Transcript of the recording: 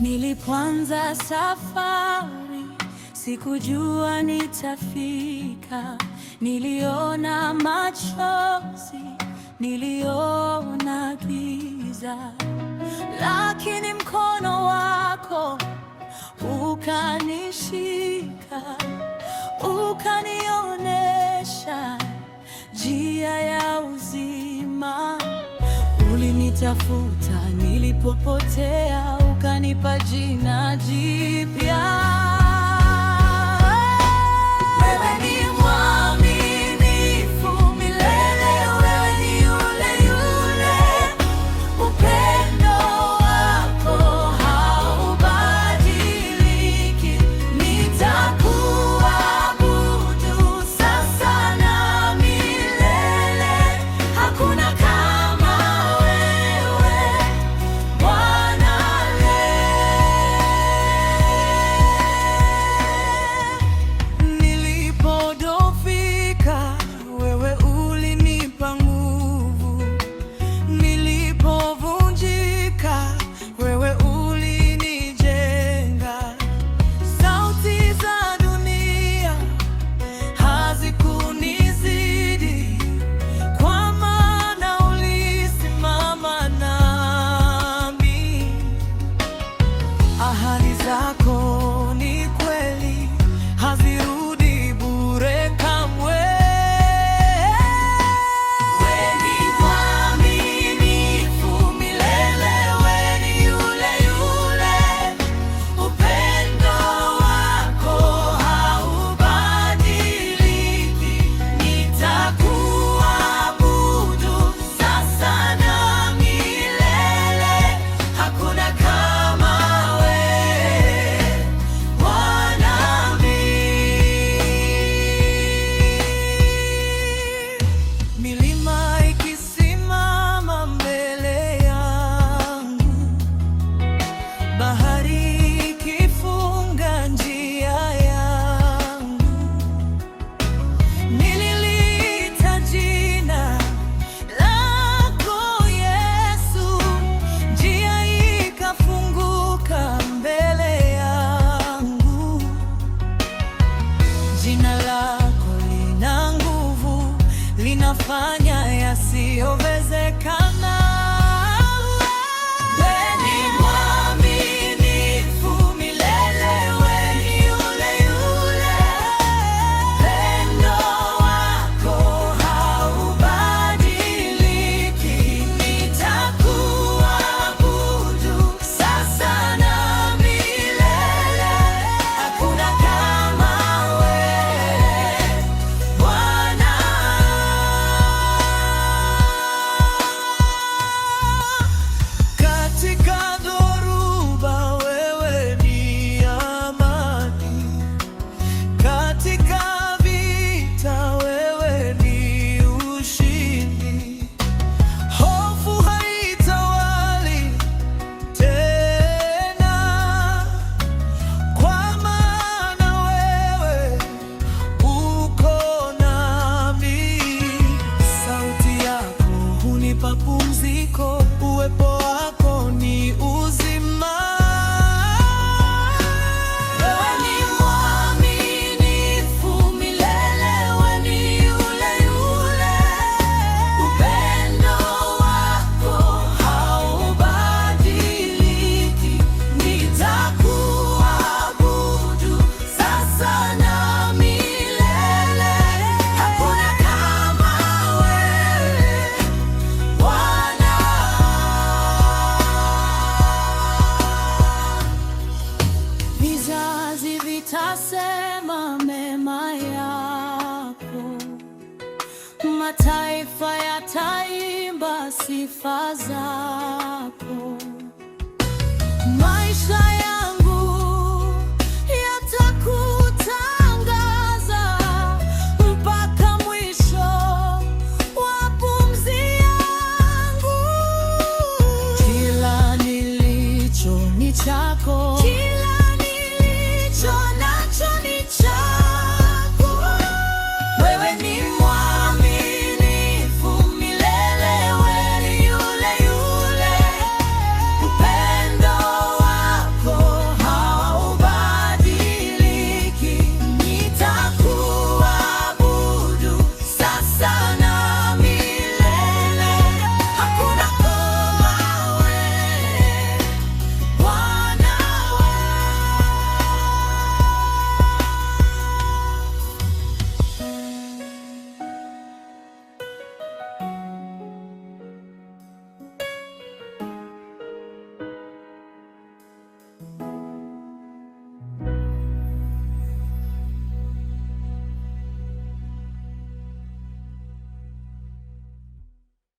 Nilipoanza safari, sikujua nitafika. Niliona machozi, niliona giza, lakini mkono wako ukanishika, ukanionesha njia ya uzima. Ulinitafuta nilipopotea, ukanipa jina jipya. Wewe ni mwaminifu milele, wewe ni yule yule. Upendo wako haubadiliki. Nitakuabudu sasa na milele. Hakuna kama wewe Bwana. Nilipodhoofika, wewe ulinipa nguvu. Nilipovunjika, wewe ulinijenga. Sauti za dunia hazikunizidi, kwa maana ulisimama nami. Ahadi zako ni kweli, hazirudi bure kamwe. Wewe ni mwaminifu milele, wewe ni yule yule. Upendo wako haubadiliki. Nitakuabudu sasa na milele. Hakuna kama wewe Bwana. Milima ikisimama mbele yangu, bahari ikifunga njia yangu, nililiita jina lako Yesu, njia ikafunguka mbele yangu. Jina lako lina nguvu, linafanya yasiyowezekana. Wewe ni mwaminifu milele, wewe ni yule yule. Upendo wako haubadiliki. Nitakuabudu sasa na milele. Hakuna kama wewe Bwana. Katika dhoruba wewe ni amani, katika vita wewe ni ushindi. Hofu haitawali tena, kwa maana wewe uko nami. Sauti yako hunipa pumziko, uwepo wako ni uzima. Wewe ni mwaminifu milele, wewe ni yule yule. Upendo wako haubadiliki. Nitakuabudu sasa na milele. Hakuna kama wewe Bwana. Vizazi vitasema mema yako, mataifa yataimba sifa zako. Maisha yangu yatakutangaza mpaka mwisho wa pumzi yangu. Kila nilicho ni chako,